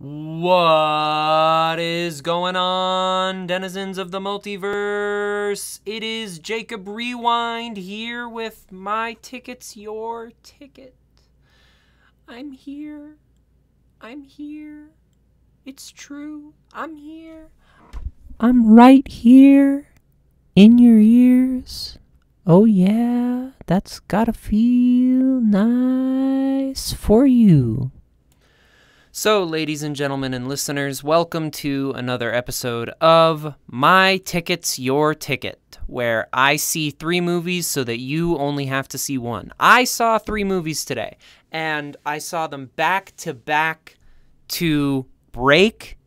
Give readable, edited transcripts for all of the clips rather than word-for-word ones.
What is going on, denizens of the multiverse? It is Jacob Rewind here with My Ticket's Your Ticket. I'm here. It's true. I'm here. I'm right here in your ears. Oh yeah, that's gotta feel nice for you. So, ladies and gentlemen and listeners, welcome to another episode of My Ticket's Your Ticket, where I see 3 movies so that you only have to see one. I saw 3 movies today, and I saw them back to back to break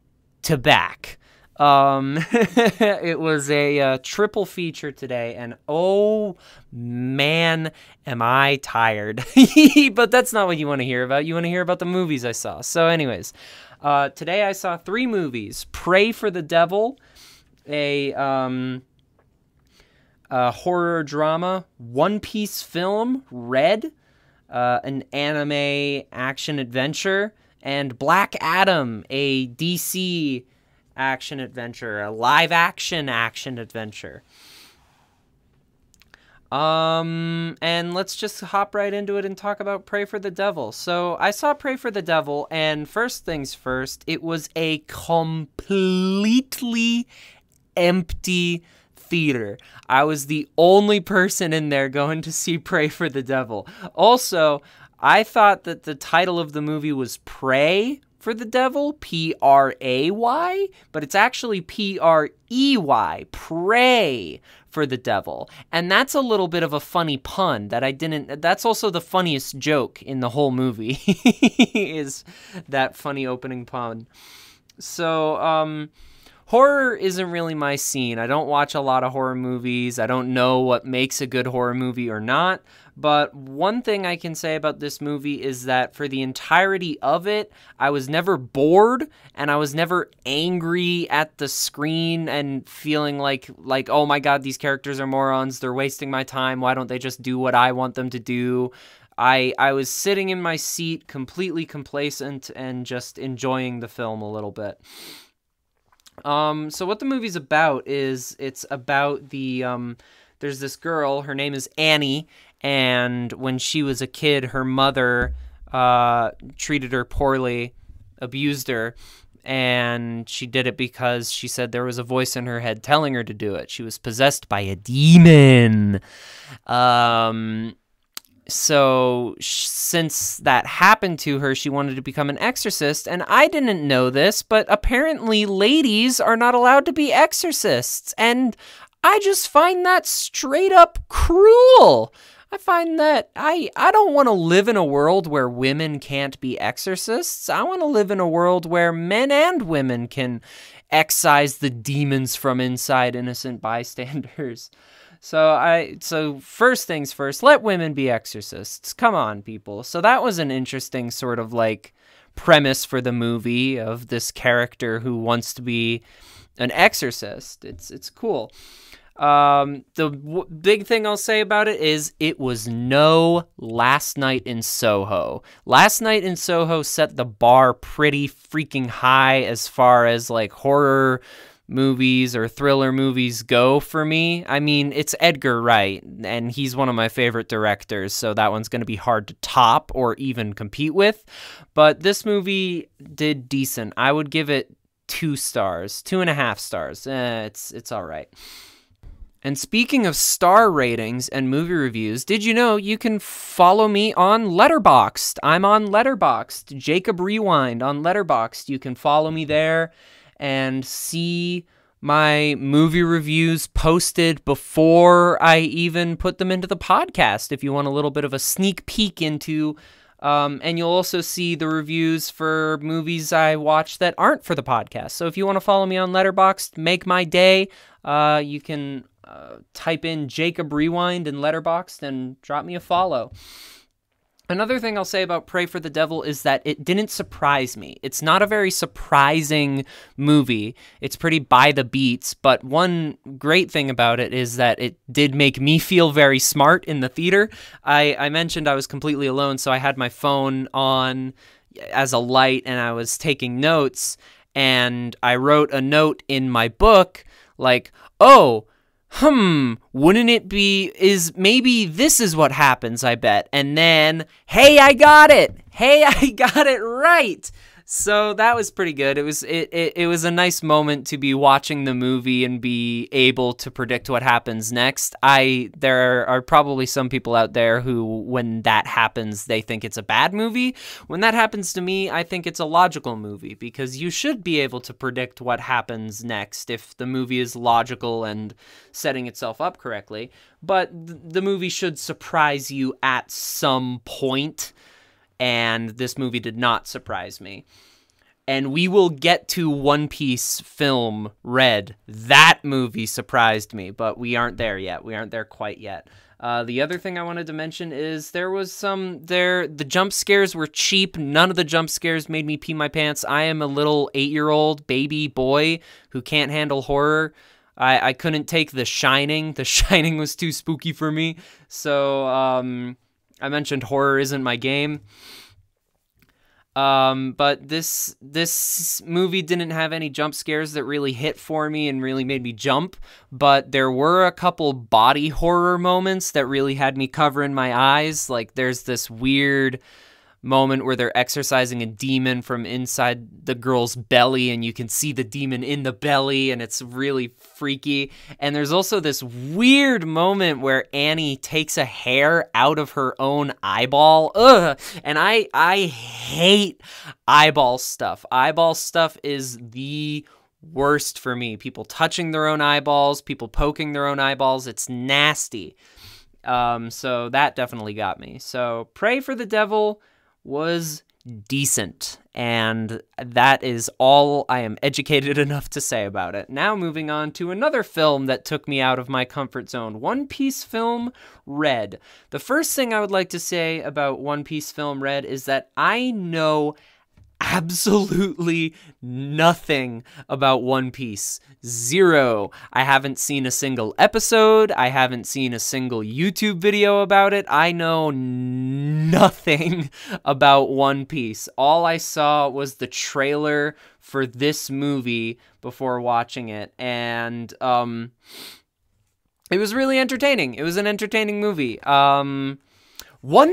to back. It was a triple feature today, and oh man, am I tired. But that's not what you want to hear about. You want to hear about the movies I saw. So anyways, today I saw 3 movies. Pray for the Devil, a horror drama, One Piece film, Red, an anime action adventure, and Black Adam, a DC action adventure, a live action adventure. And let's just hop right into it and talk about Pray for the Devil. So I saw Pray for the Devil, and first things first, it was a completely empty theater. I was the only person in there going to see Pray for the Devil. Also, I thought that the title of the movie was Pray for the Devil, P-R-A-Y, but it's actually P-R-E-Y, Pray for the Devil. And that's a little bit of a funny pun that's also the funniest joke in the whole movie, is that funny opening pun. So, horror isn't really my scene. I don't watch a lot of horror movies. I don't know what makes a good horror movie or not. But one thing I can say about this movie is that for the entirety of it, I was never bored, and I was never angry at the screen and feeling like, oh my god, these characters are morons, they're wasting my time, why don't they just do what I want them to do? I was sitting in my seat completely complacent and just enjoying the film a little bit. So what the movie's about is, it's about there's this girl, her name is Annie, and when she was a kid, her mother treated her poorly, abused her, and she did it because she said there was a voice in her head telling her to do it. She was possessed by a demon. So since that happened to her, she wanted to become an exorcist, and I didn't know this, but apparently ladies are not allowed to be exorcists, and I just find that straight up cruel. I find that I don't want to live in a world where women can't be exorcists. I want to live in a world where men and women can excise the demons from inside innocent bystanders. So first things first, let women be exorcists. Come on, people. So that was an interesting sort of premise for the movie, of this character who wants to be an exorcist. It's cool. The big thing I'll say about it is it was no Last Night in Soho. Last Night in Soho set the bar pretty freaking high as far as horror movies or thriller movies go for me. I mean, it's Edgar Wright, and he's one of my favorite directors, so that one's going to be hard to top or even compete with. But this movie did decent. I would give it 2 stars, 2.5 stars. It's all right. And speaking of star ratings and movie reviews, did you know you can follow me on Letterboxd? I'm on Letterboxd, Jacob Rewind on Letterboxd. You can follow me there and see my movie reviews posted before I even put them into the podcast, if you want a little bit of a sneak peek into, and you'll also see the reviews for movies I watch that aren't for the podcast. So if you want to follow me on Letterboxd, make my day. You can type in Jacob Rewind in Letterboxd and drop me a follow. Another thing I'll say about Pray for the Devil is that it didn't surprise me. It's not a very surprising movie. It's pretty by the beats, but one great thing about it is that it did make me feel very smart in the theater. I mentioned I was completely alone, so I had my phone on as a light and I was taking notes, and I wrote a note in my book like, oh, wouldn't it be, maybe this is what happens, I bet. And then, hey, I got it. Hey, I got it right. So that was pretty good. It was a nice moment to be watching the movie and be able to predict what happens next. There are probably some people out there who, when that happens, they think it's a bad movie. When that happens to me, I think it's a logical movie, because you should be able to predict what happens next if the movie is logical and setting itself up correctly. But the movie should surprise you at some point. And this movie did not surprise me. And we will get to One Piece film Red. That movie surprised me, but we aren't there yet. We aren't there quite yet. The other thing I wanted to mention is the jump scares were cheap. None of the jump scares made me pee my pants. I am a little 8-year-old baby boy who can't handle horror. I couldn't take The Shining. The Shining was too spooky for me. So, I mentioned horror isn't my game. But this movie didn't have any jump scares that really hit for me and really made me jump, but there were a couple body horror moments that really had me covering my eyes. Like, there's this weird moment where they're exorcising a demon from inside the girl's belly, and you can see the demon in the belly, and it's really freaky. And there's also this weird moment where Annie takes a hair out of her own eyeball. Ugh! And I hate eyeball stuff. Eyeball stuff is the worst for me. People touching their own eyeballs, people poking their own eyeballs. It's nasty. So that definitely got me. So Pray for the Devil was decent, and that is all I am educated enough to say about it. Now moving on to another film that took me out of my comfort zone, One Piece film Red. The first thing I would like to say about One Piece film Red is that I know absolutely nothing about One Piece. Zero. I haven't seen a single episode. I haven't seen a single YouTube video about it. I know nothing about One Piece. All I saw was the trailer for this movie before watching it, and it was really entertaining. It was an entertaining movie. One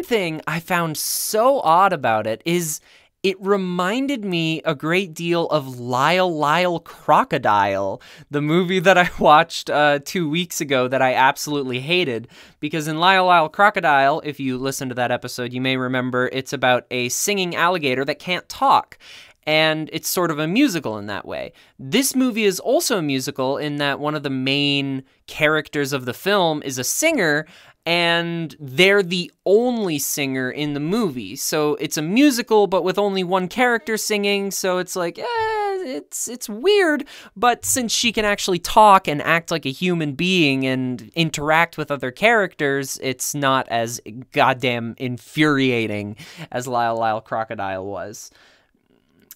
thing I found so odd about it is it reminded me a great deal of Lyle Crocodile, the movie that I watched 2 weeks ago that I absolutely hated. Because in Lyle Crocodile, if you listen to that episode, you may remember it's about a singing alligator that can't talk. And it's sort of a musical in that way. This movie is also a musical in that one of the main characters of the film is a singer, and they're the only singer in the movie. So it's a musical, but with only one character singing, so it's like, it's weird, but since she can actually talk and act like a human being and interact with other characters, it's not as goddamn infuriating as Lyle Crocodile was.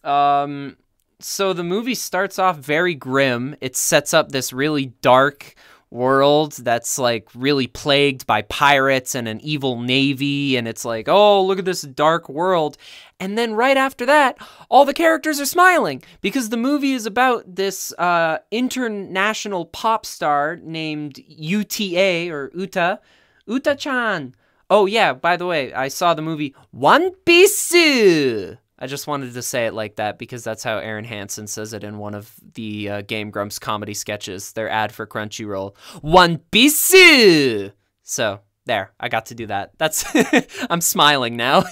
So the movie starts off very grim. It sets up this really dark world that's like really plagued by pirates and an evil navy, and it's like, oh, look at this dark world. And then right after that, all the characters are smiling, because the movie is about this international pop star named UTA, or Uta-chan. Oh yeah, by the way, I saw the movie One Piece. I just wanted to say it like that because that's how Aaron Hansen says it in one of the Game Grumps comedy sketches, their ad for Crunchyroll. One Piece! So, there, I got to do that. That's, I'm smiling now.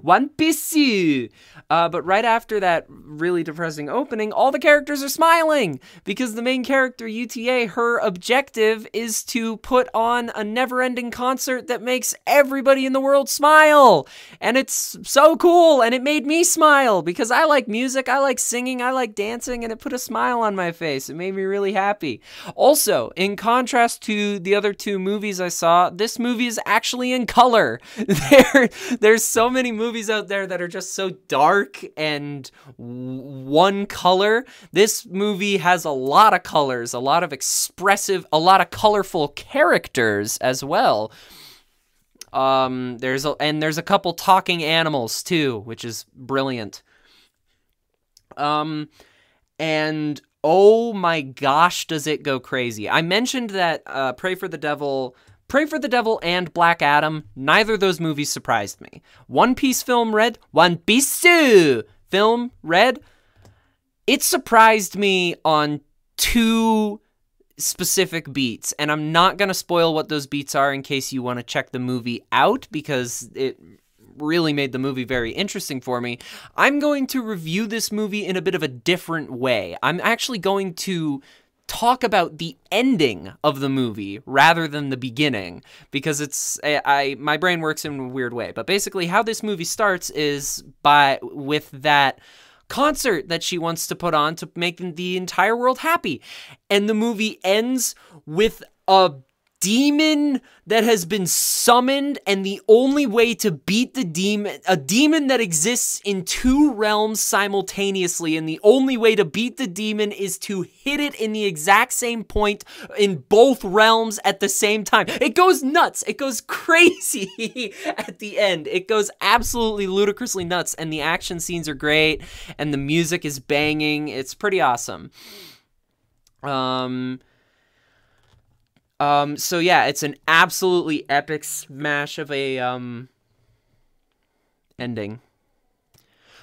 One Piece! But right after that really depressing opening, all the characters are smiling, because the main character, UTA, her objective is to put on a never-ending concert that makes everybody in the world smile. And it's so cool, and it made me smile, because I like music, I like singing, I like dancing, and it put a smile on my face. It made me really happy. Also, in contrast to the other two movies I saw, this movie is actually in color. There's so many movies out there that are just so dark and one color. This movie has a lot of colors, a lot of expressive, a lot of colorful characters as well. There's a couple talking animals too, which is brilliant. And oh my gosh, does it go crazy. I mentioned that Pray for the Devil and Black Adam, neither of those movies surprised me. One Piece film Red, it surprised me on two specific beats, and I'm not going to spoil what those beats are in case you want to check the movie out, because it really made the movie very interesting for me. I'm going to review this movie in a bit of a different way. I'm actually going to talk about the ending of the movie rather than the beginning, because my brain works in a weird way. But basically how this movie starts is with that concert that she wants to put on to make the entire world happy. And the movie ends with a demon that has been summoned, and the only way to beat the demon, a demon that exists in two realms simultaneously, and the only way to beat the demon is to hit it in the exact same point in both realms at the same time. It goes nuts. It goes crazy at the end. It goes absolutely ludicrously nuts, and the action scenes are great, and the music is banging. It's pretty awesome. So yeah, it's an absolutely epic smash of a, ending.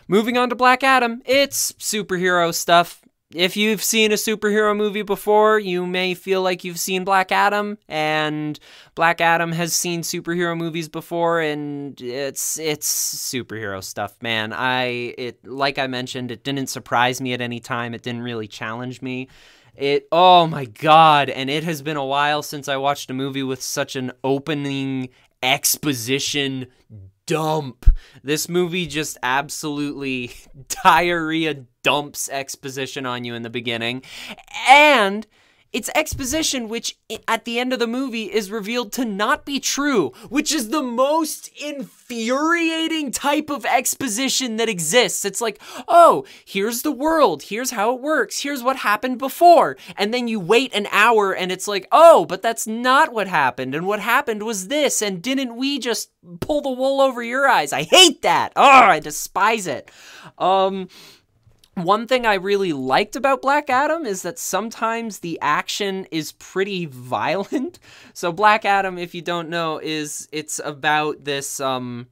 Moving on to Black Adam, it's superhero stuff. If you've seen a superhero movie before, you may feel like you've seen Black Adam, and Black Adam has seen superhero movies before, and it's superhero stuff, man. Like I mentioned, it didn't surprise me at any time. It didn't really challenge me. Oh my god, and it has been a while since I watched a movie with such an opening exposition dump. This movie just absolutely diarrhea dumps exposition on you in the beginning, and it's exposition which at the end of the movie is revealed to not be true, which is the most infuriating type of exposition that exists. It's like, oh, here's the world, here's how it works, here's what happened before, and then you wait an hour and it's like, oh, but that's not what happened, and what happened was this, and didn't we just pull the wool over your eyes? I hate that. Oh, I despise it. One thing I really liked about Black Adam is that sometimes the action is pretty violent. So Black Adam, if you don't know, it's about this, I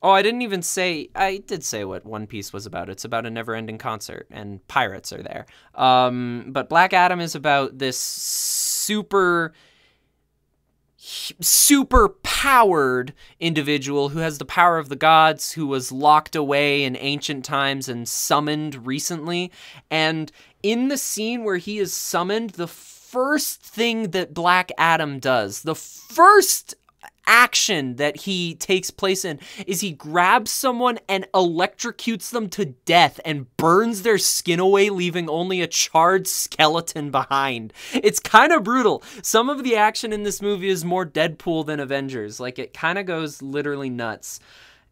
did say what One Piece was about. It's about a never-ending concert, and pirates are there. But Black Adam is about this super powered individual who has the power of the gods, who was locked away in ancient times and summoned recently. And in the scene where he is summoned, the first thing that Black Adam does, the first action that he takes place in, is he grabs someone and electrocutes them to death and burns their skin away, leaving only a charred skeleton behind. It's kind of brutal. Some of the action in this movie is more Deadpool than Avengers. Like, it kind of goes literally nuts.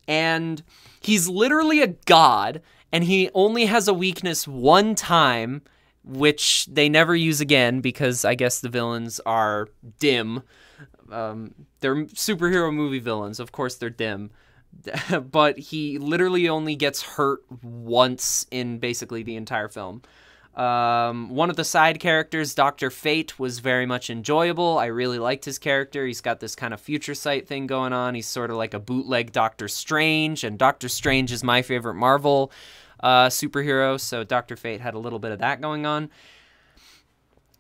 And he's literally a god, and he only has a weakness one time, which they never use again because I guess the villains are dim. They're superhero movie villains. Of course they're dim. But he literally only gets hurt once in basically the entire film. One of the side characters, Dr. Fate, was very much enjoyable. I really liked his character. He's got this kind of future sight thing going on. He's sort of like a bootleg Doctor Strange, and Doctor Strange is my favorite Marvel superhero, so Dr. Fate had a little bit of that going on.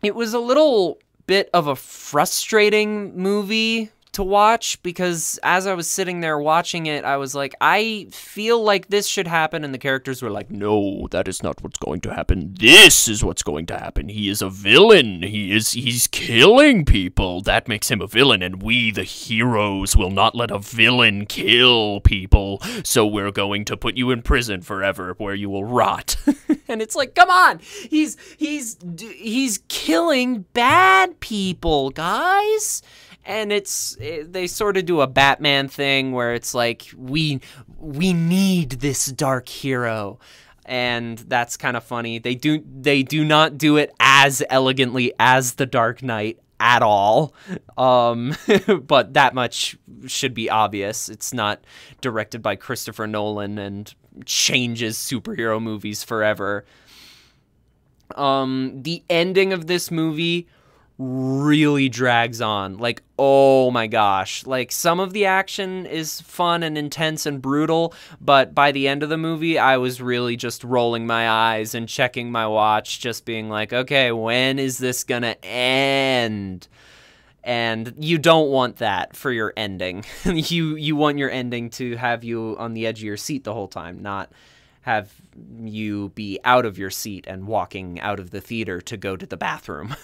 It was a little bit of a frustrating movie to watch, because as I was sitting there watching it, I was like, I feel like this should happen, and the characters were like, no, that is not what's going to happen. This is what's going to happen. He is a villain. He's killing people. That makes him a villain, and we, the heroes, will not let a villain kill people, so we're going to put you in prison forever, where you will rot. And it's like, come on, he's killing bad people, guys. And they sort of do a Batman thing where it's like, we need this dark hero, and that's kind of funny. They do not do it as elegantly as The Dark Knight at all. But that much should be obvious. It's not directed by Christopher Nolan and changes superhero movies forever. The ending of this movie really drags on. Like, oh my gosh. Like, some of the action is fun and intense and brutal, but by the end of the movie, I was really just rolling my eyes and checking my watch, just being like, okay, when is this gonna end? And you don't want that for your ending. You want your ending to have you on the edge of your seat the whole time, not have you be out of your seat and walking out of the theater to go to the bathroom.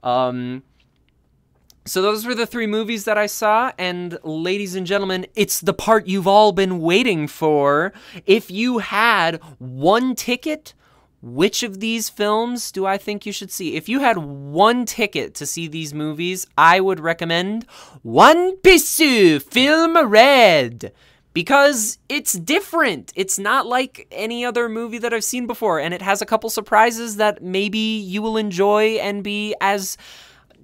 So those were the 3 movies that I saw, and ladies and gentlemen, it's the part you've all been waiting for. If you had one ticket, which of these films do I think you should see? If you had one ticket to see these movies, I would recommend One Piece Film Red. Because it's different. It's not like any other movie that I've seen before, and it has a couple surprises that maybe you will enjoy and be as,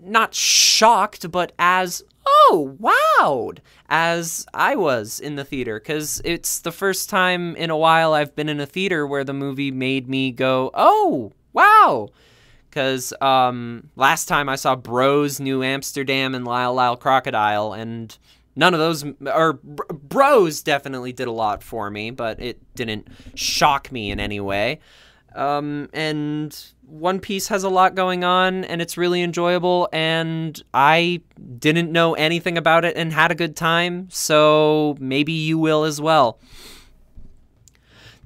not shocked, but as, oh, wowed, as I was in the theater. Because it's the first time in a while I've been in a theater where the movie made me go, oh, wow. Because last time I saw Bros, New Amsterdam, and Lyle Lyle Crocodile, and none of those, or Bros definitely did a lot for me, but it didn't shock me in any way. And One Piece has a lot going on, and it's really enjoyable, and I didn't know anything about it and had a good time, so maybe you will as well.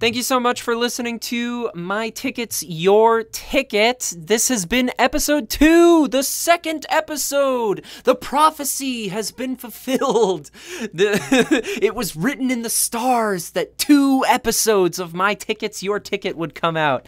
Thank you so much for listening to My Ticket's Your Ticket. This has been episode 2, the second episode. The prophecy has been fulfilled. It was written in the stars that 2 episodes of My Ticket's Your Ticket would come out.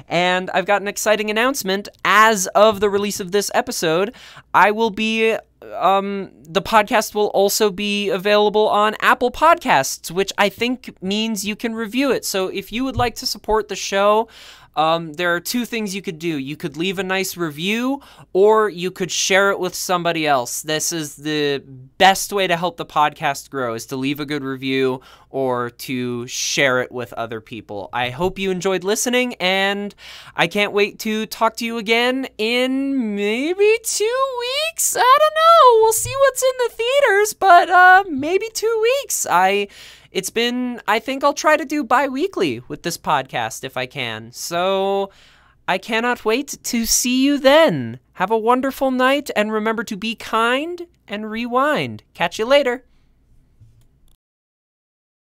And I've got an exciting announcement. As of the release of this episode, I will be the podcast will also be available on Apple Podcasts, which I think means you can review it. So if you would like to support the show, there are 2 things you could do. You could leave a nice review, or you could share it with somebody else. This is the best way to help the podcast grow, is to leave a good review or to share it with other people. I hope you enjoyed listening, and I can't wait to talk to you again in maybe 2 weeks. I don't know. We'll see what's in the theaters, but maybe 2 weeks. I think I'll try to do bi-weekly with this podcast if I can. So I cannot wait to see you then. Have a wonderful night, and remember to be kind and rewind. Catch you later.